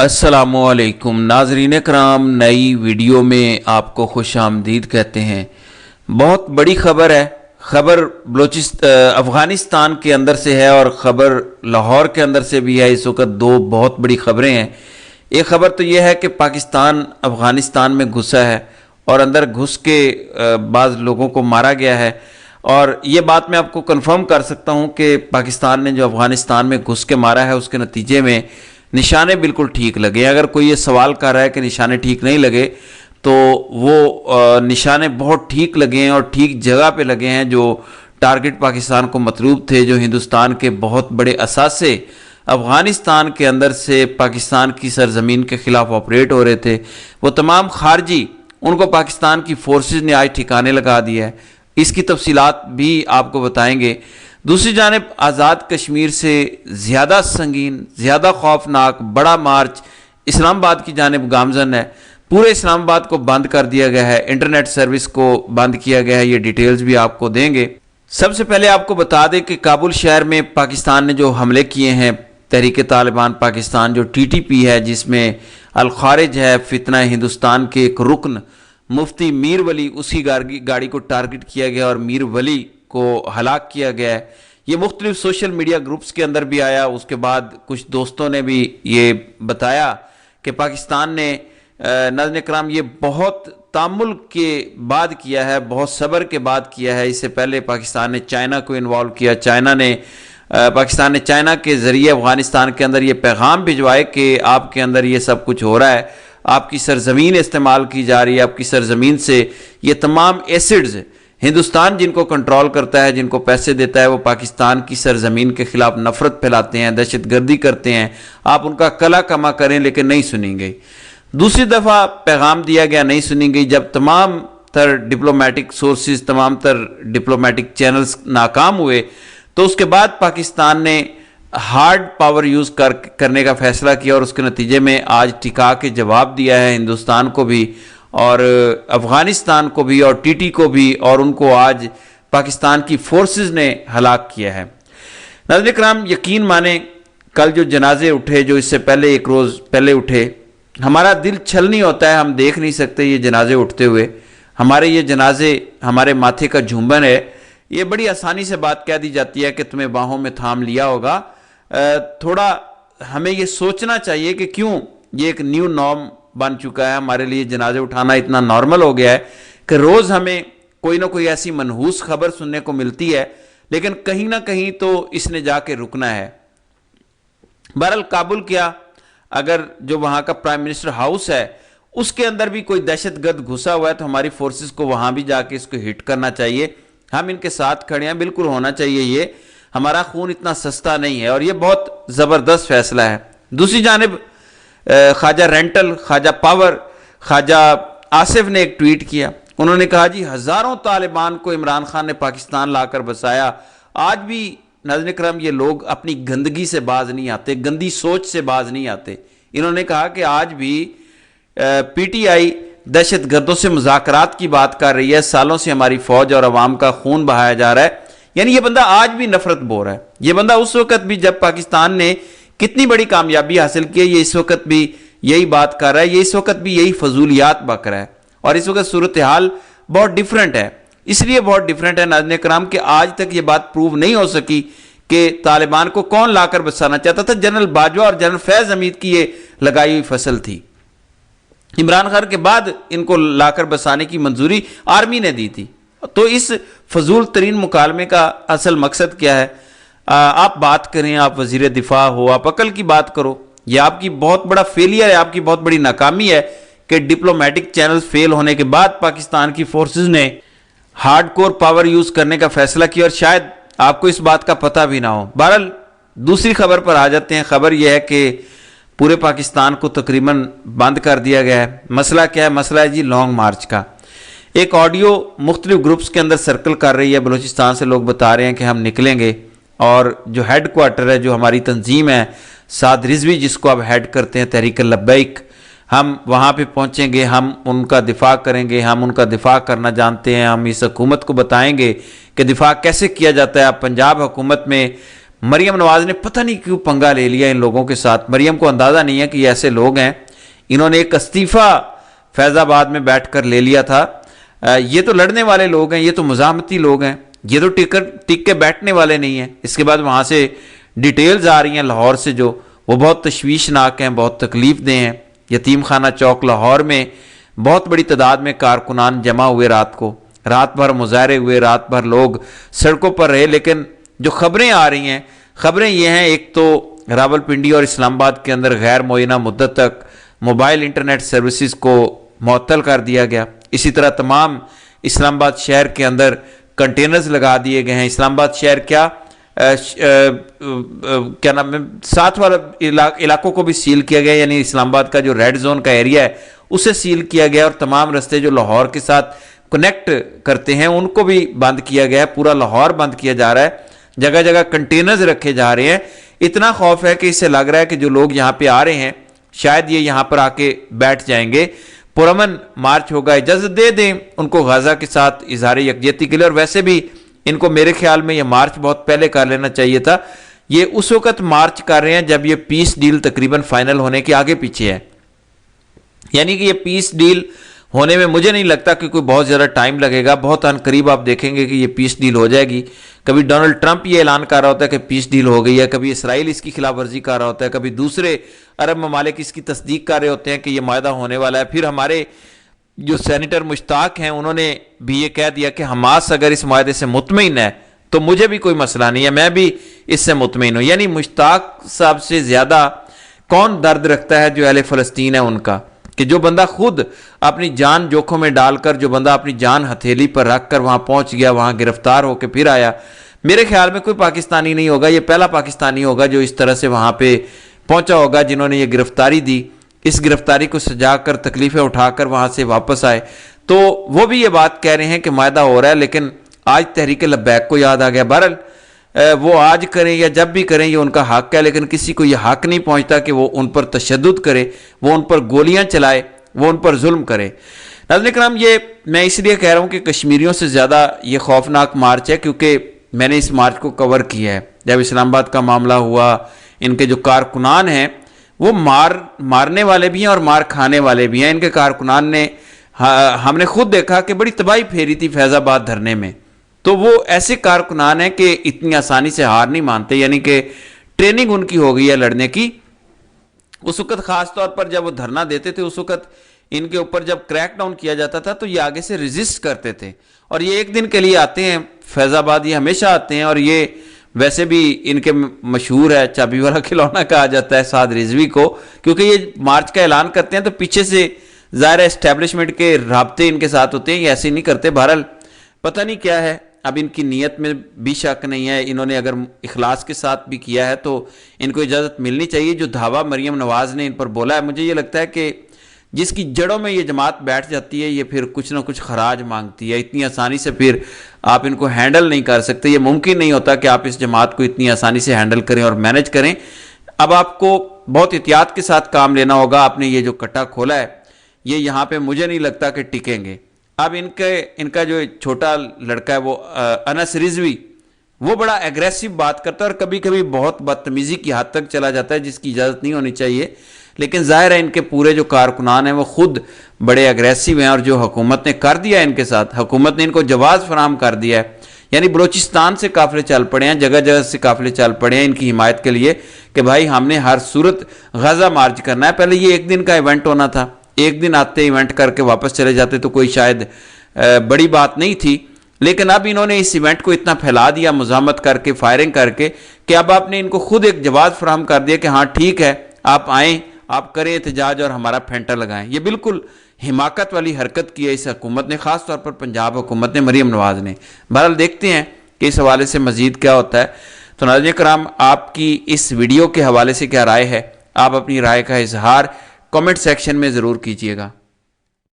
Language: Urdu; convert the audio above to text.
السلام علیکم ناظرین کرام، نئی ویڈیو میں آپ کو خوش آمدید کہتے ہیں۔ بہت بڑی خبر ہے۔ خبر افغانستان کے اندر سے ہے اور خبر لاہور کے اندر سے بھی ہے۔ اس وقت دو بہت بڑی خبریں ہیں۔ ایک خبر تو یہ ہے کہ پاکستان افغانستان میں گھسا ہے اور اندر گھس کے بعض لوگوں کو مارا گیا ہے، اور یہ بات میں آپ کو کنفرم کر سکتا ہوں کہ پاکستان نے جو افغانستان میں گھس کے مارا ہے اس کے نتیجے میں نشانے بالکل ٹھیک لگے۔ اگر کوئی یہ سوال کر رہا ہے کہ نشانے ٹھیک نہیں لگے تو وہ نشانے بہت ٹھیک لگے ہیں اور ٹھیک جگہ پہ لگے ہیں۔ جو ٹارگٹ پاکستان کو مطلوب تھے، جو ہندوستان کے بہت بڑے اثاثے افغانستان کے اندر سے پاکستان کی سرزمین کے خلاف آپریٹ ہو رہے تھے، وہ تمام خارجی ان کو پاکستان کی فورسز نے آج ٹھکانے لگا دیا ہے۔ اس کی تفصیلات بھی آپ کو بتائیں گے۔ دوسری جانب آزاد کشمیر سے زیادہ سنگین، زیادہ خوفناک بڑا مارچ اسلام آباد کی جانب گامزن ہے۔ پورے اسلام آباد کو بند کر دیا گیا ہے، انٹرنیٹ سروس کو بند کیا گیا ہے۔ یہ ڈیٹیلز بھی آپ کو دیں گے۔ سب سے پہلے آپ کو بتا دیں کہ کابل شہر میں پاکستان نے جو حملے کیے ہیں، تحریک طالبان پاکستان جو TTP ہے، جس میں الخارج ہے، فتنہ ہندوستان کے ایک رکن مفتی میر ولی، اس کی گاڑی کو ٹارگٹ کیا گیا اور میر ولی کو ہلاک کیا گیا ہے۔ یہ مختلف سوشل میڈیا گروپس کے اندر بھی آیا۔ اس کے بعد کچھ دوستوں نے بھی یہ بتایا کہ پاکستان نے ناظرین کرام یہ بہت تامل کے بعد کیا ہے، بہت صبر کے بعد کیا ہے۔ اس سے پہلے پاکستان نے چائنا کو انوالو کیا، پاکستان نے چائنا کے ذریعے افغانستان کے اندر یہ پیغام بھجوائے کہ آپ کے اندر یہ سب کچھ ہو رہا ہے، آپ کی سرزمین استعمال کی جا رہی ہے، آپ کی سرزمین سے یہ تمام ایسڈز ہندوستان جن کو کنٹرول کرتا ہے، جن کو پیسے دیتا ہے، وہ پاکستان کی سرزمین کے خلاف نفرت پھیلاتے ہیں، دہشت گردی کرتے ہیں۔ آپ ان کا کلا کما کریں لیکن نہیں سنیں گے۔ دوسری دفعہ پیغام دیا گیا، نہیں سنیں گئی۔ جب تمام تر ڈپلومیٹک سورسز، تمام تر ڈپلومیٹک چینلز ناکام ہوئے تو اس کے بعد پاکستان نے ہارڈ پاور یوز کرنے کا فیصلہ کیا، اور اس کے نتیجے میں آج ٹکا کے جواب دیا ہے ہندوستان کو بھی اور افغانستان کو بھی اور TT کو بھی، اور ان کو آج پاکستان کی فورسز نے ہلاک کیا ہے۔ ناظرین کرام، یقین مانیں کل جو جنازے اٹھے، جو اس سے پہلے ایک روز پہلے اٹھے، ہمارا دل چھلنی ہوتا ہے، ہم دیکھ نہیں سکتے یہ جنازے اٹھتے ہوئے۔ ہمارے یہ جنازے ہمارے ماتھے کا جھومبن ہے۔ یہ بڑی آسانی سے بات کہہ دی جاتی ہے کہ تمہیں باہوں میں تھام لیا ہوگا۔ تھوڑا ہمیں یہ سوچنا چاہیے کہ کیوں یہ ایک نیو نارم بن چکا ہے، ہمارے لیے جنازے اٹھانا اتنا نارمل ہو گیا ہے کہ روز ہمیں کوئی نہ کوئی ایسی منحوس خبر سننے کو ملتی ہے، لیکن کہیں نہ کہیں تو اس نے جا کے رکنا ہے۔ بہرحال کابل کیا، اگر جو وہاں کا پرائم منسٹر ہاؤس ہے اس کے اندر بھی کوئی دہشت گرد گھسا ہوا ہے تو ہماری فورسز کو وہاں بھی جا کے اس کو ہٹ کرنا چاہیے۔ ہم ان کے ساتھ کھڑے ہیں، بالکل ہونا چاہیے۔ یہ ہمارا خون اتنا سستا نہیں ہے اور یہ بہت زبردست فیصلہ ہے۔ دوسری جانب خواجہ رینٹل، خواجہ پاور، خواجہ آصف نے ایک ٹویٹ کیا۔ انہوں نے کہا جی ہزاروں طالبان کو عمران خان نے پاکستان لا کر بسایا، آج بھی ناظرین کرام یہ لوگ اپنی گندگی سے باز نہیں آتے، گندی سوچ سے باز نہیں آتے۔ انہوں نے کہا کہ آج بھی PTI دہشت گردوں سے مذاکرات کی بات کر رہی ہے، سالوں سے ہماری فوج اور عوام کا خون بہایا جا رہا ہے۔ یعنی یہ بندہ آج بھی نفرت بو رہا ہے۔ یہ بندہ اس وقت بھی جب پاکستان نے کتنی بڑی کامیابی حاصل کی ہے، یہ اس وقت بھی یہی بات کر رہا ہے، یہ اس وقت بھی یہی فضولیات بک رہا ہے، اور اس وقت صورتحال بہت ڈیفرنٹ ہے۔ اس لیے بہت ڈیفرنٹ ہے ناظرین کرام کہ آج تک یہ بات پروو نہیں ہو سکی کہ طالبان کو کون لا کر بسانا چاہتا تھا۔ جنرل باجوہ اور جنرل فیض حمید کی یہ لگائی ہوئی فصل تھی۔ عمران خان کے بعد ان کو لا کر بسانے کی منظوری آرمی نے دی تھی۔ تو اس فضول ترین مکالمے کا اصل مقصد کیا ہے؟ آپ بات کریں، آپ وزیر دفاع ہو، آپ عقل کی بات کرو۔ یہ آپ کی بہت بڑا فیلئر ہے، آپ کی بہت بڑی ناکامی ہے کہ ڈپلومیٹک چینل فیل ہونے کے بعد پاکستان کی فورسز نے ہارڈ کور پاور یوز کرنے کا فیصلہ کیا، اور شاید آپ کو اس بات کا پتہ بھی نہ ہو۔ بہرحال دوسری خبر پر آ جاتے ہیں۔ خبر یہ ہے کہ پورے پاکستان کو تقریباً بند کر دیا گیا ہے۔ مسئلہ کیا ہے؟ مسئلہ ہے جی لانگ مارچ کا۔ ایک آڈیو مختلف گروپس کے اندر سرکل کر رہی ہے، بلوچستان سے لوگ بتا رہے ہیں کہ ہم نکلیں گے، اور جو ہیڈ کوارٹر ہے، جو ہماری تنظیم ہے سعد رضوی، جس کو اب ہیڈ کرتے ہیں تحریک لبیک، ہم وہاں پہ پہنچیں گے، ہم ان کا دفاع کریں گے، ہم ان کا دفاع کرنا جانتے ہیں، ہم اس حکومت کو بتائیں گے کہ دفاع کیسے کیا جاتا ہے۔ اب پنجاب حکومت میں مریم نواز نے پتہ نہیں کیوں پنگا لے لیا ان لوگوں کے ساتھ. مریم کو اندازہ نہیں ہے کہ یہ ایسے لوگ ہیں. انہوں نے ایک استعفیٰ فیض آباد میں بیٹھ کر لے لیا تھا. یہ تو لڑنے والے لوگ ہیں, یہ تو مزاحمتی لوگ ہیں, یہ تو ٹک کے بیٹھنے والے نہیں ہیں. اس کے بعد وہاں سے ڈیٹیلز آ رہی ہیں لاہور سے جو وہ بہت تشویشناک ہیں, بہت تکلیف دہ ہیں. یتیم خانہ چوک لاہور میں بہت بڑی تعداد میں کارکنان جمع ہوئے, رات بھر مظاہرے ہوئے, رات بھر لوگ سڑکوں پر رہے. لیکن جو خبریں آ رہی ہیں, خبریں یہ ہیں, ایک تو راولپنڈی اور اسلام آباد کے اندر غیر معینہ مدت تک موبائل انٹرنیٹ سروسز کو معطل کر دیا گیا. اسی طرح تمام اسلام آباد شہر کے اندر کنٹینرز لگا دیے گئے ہیں. اسلام آباد شہر کیا نام ہے, ساتھ والے علاقوں کو بھی سیل کیا گیا, یعنی اسلام آباد کا جو ریڈ زون کا ایریا ہے اسے سیل کیا گیا, اور تمام رستے جو لاہور کے ساتھ کنیکٹ کرتے ہیں ان کو بھی بند کیا گیا ہے. پورا لاہور بند کیا جا رہا ہے, جگہ جگہ کنٹینرز رکھے جا رہے ہیں. اتنا خوف ہے کہ اس سے لگ رہا ہے کہ جو لوگ یہاں پہ آ رہے ہیں شاید یہ یہاں پر آ کے بیٹھ جائیں گے. پرامن مارچ ہوگا, اجازت دے دیں ان کو غزہ کے ساتھ اظہار یکجہتی کے لیے. اور ویسے بھی ان کو میرے خیال میں یہ مارچ بہت پہلے کر لینا چاہیے تھا. یہ اس وقت مارچ کر رہے ہیں جب یہ پیس ڈیل تقریباً فائنل ہونے کے آگے پیچھے ہے. یعنی کہ یہ پیس ڈیل ہونے میں مجھے نہیں لگتا کہ کوئی بہت زیادہ ٹائم لگے گا. بہت عن قریب آپ دیکھیں گے کہ یہ پیس ڈیل ہو جائے گی. کبھی ڈونلڈ ٹرمپ یہ اعلان کر رہا ہوتا ہے کہ پیس ڈیل ہو گئی ہے, کبھی اسرائیل اس کی خلاف ورزی کر رہا ہوتا ہے, کبھی دوسرے عرب ممالک اس کی تصدیق کر رہے ہوتے ہیں کہ یہ معاہدہ ہونے والا ہے. پھر ہمارے جو سینیٹر مشتاق ہیں انہوں نے بھی یہ کہہ دیا کہ حماس اگر اس معاہدے سے مطمئن ہے تو مجھے بھی کوئی مسئلہ نہیں ہے, میں بھی اس سے مطمئن ہوں. یعنی مشتاق صاحب سے زیادہ کون درد رکھتا ہے جو اہل فلسطین ہے ان کا, کہ جو بندہ خود اپنی جان جوکھوں میں ڈال کر, جو بندہ اپنی جان ہتھیلی پر رکھ کر وہاں پہنچ گیا, وہاں گرفتار ہو کے پھر آیا. میرے خیال میں کوئی پاکستانی نہیں ہوگا, یہ پہلا پاکستانی ہوگا جو اس طرح سے وہاں پہ پہنچا ہوگا جنہوں نے یہ گرفتاری دی. اس گرفتاری کو سجا کر تکلیفیں اٹھا کر وہاں سے واپس آئے. تو وہ بھی یہ بات کہہ رہے ہیں کہ معاہدہ ہو رہا ہے, لیکن آج تحریک لبیک کو یاد آ گیا. بہرحال وہ آج کریں یا جب بھی کریں یہ ان کا حق ہے, لیکن کسی کو یہ حق نہیں پہنچتا کہ وہ ان پر تشدد کرے, وہ ان پر گولیاں چلائے, وہ ان پر ظلم کرے. ناظرین کرام, یہ میں اس لیے کہہ رہا ہوں کہ کشمیریوں سے زیادہ یہ خوفناک مارچ ہے, کیونکہ میں نے اس مارچ کو کور کیا ہے. جب اسلام آباد کا معاملہ ہوا, ان کے جو کارکنان ہیں وہ مارنے والے بھی ہیں اور مار کھانے والے بھی ہیں. ان کے کارکنان نے, ہم نے خود دیکھا کہ بڑی تباہی پھیری تھی فیض آباد دھرنے میں. تو وہ ایسے کارکنان ہیں کہ اتنی آسانی سے ہار نہیں مانتے, یعنی کہ ٹریننگ ان کی ہو گئی ہے لڑنے کی. اس وقت خاص طور پر جب وہ دھرنا دیتے تھے, اس وقت ان کے اوپر جب کریک ڈاؤن کیا جاتا تھا تو یہ آگے سے ریزسٹ کرتے تھے. اور یہ ایک دن کے لیے آتے ہیں فیض آباد, یہ ہمیشہ آتے ہیں. اور یہ ویسے بھی ان کے مشہور ہے, چابی والا کھلونا کہا جاتا ہے سعد رضوی کو, کیونکہ یہ مارچ کا اعلان کرتے ہیں تو پیچھے سے ظاہر اسٹیبلشمنٹ کے رابطے ان کے ساتھ ہوتے ہیں, یہ ایسے نہیں کرتے. بہرحال پتہ نہیں کیا ہے, اب ان کی نیت میں بھی شک نہیں ہے. انہوں نے اگر اخلاص کے ساتھ بھی کیا ہے تو ان کو اجازت ملنی چاہیے. جو دھاوا مریم نواز نے ان پر بولا ہے, مجھے یہ لگتا ہے کہ جس کی جڑوں میں یہ جماعت بیٹھ جاتی ہے یہ پھر کچھ نہ کچھ خراج مانگتی ہے. اتنی آسانی سے پھر آپ ان کو ہینڈل نہیں کر سکتے. یہ ممکن نہیں ہوتا کہ آپ اس جماعت کو اتنی آسانی سے ہینڈل کریں اور مینج کریں. اب آپ کو بہت احتیاط کے ساتھ کام لینا ہوگا. آپ نے یہ جو کٹا کھولا ہے یہ یہاں پہ مجھے نہیں لگتا کہ ٹکیں گے. اب ان کا جو چھوٹا لڑکا ہے وہ انس رضوی, وہ بڑا ایگریسو بات کرتا ہے اور کبھی کبھی بہت بدتمیزی کی حد تک چلا جاتا ہے جس کی اجازت نہیں ہونی چاہیے. لیکن ظاہر ہے ان کے پورے جو کارکنان ہیں وہ خود بڑے ایگریسو ہیں, اور جو حکومت نے کر دیا ہے ان کے ساتھ, حکومت نے ان کو جواز فراہم کر دیا ہے. یعنی بلوچستان سے قافلے چل پڑے ہیں, جگہ جگہ سے قافلے چل پڑے ہیں ان کی حمایت کے لیے کہ بھائی ہم نے ہر صورت غزہ مارچ کرنا ہے. پہلے یہ ایک دن کا ایونٹ ہونا تھا, ایک دن آتے ایونٹ کر کے واپس چلے جاتے تو کوئی شاید بڑی بات نہیں تھی. لیکن اب انہوں نے اس ایونٹ کو اتنا پھیلا دیا مزاحمت کر کے, فائرنگ کر کے, کہ اب آپ نے ان کو خود ایک جواز فراہم کر دیا کہ ہاں ٹھیک ہے آپ آئیں, آپ کریں احتجاج اور ہمارا پھینٹا لگائیں. یہ بالکل حماقت والی حرکت کی ہے اس حکومت نے, خاص طور پر پنجاب حکومت نے, مریم نواز نے. بہرحال دیکھتے ہیں کہ اس حوالے سے مزید کیا ہوتا ہے. تو ناظرین کرام, آپ کی اس ویڈیو کے حوالے سے کیا رائے ہے, آپ اپنی رائے کا اظہار کامنٹ سیکشن میں ضرور کیجیے گا.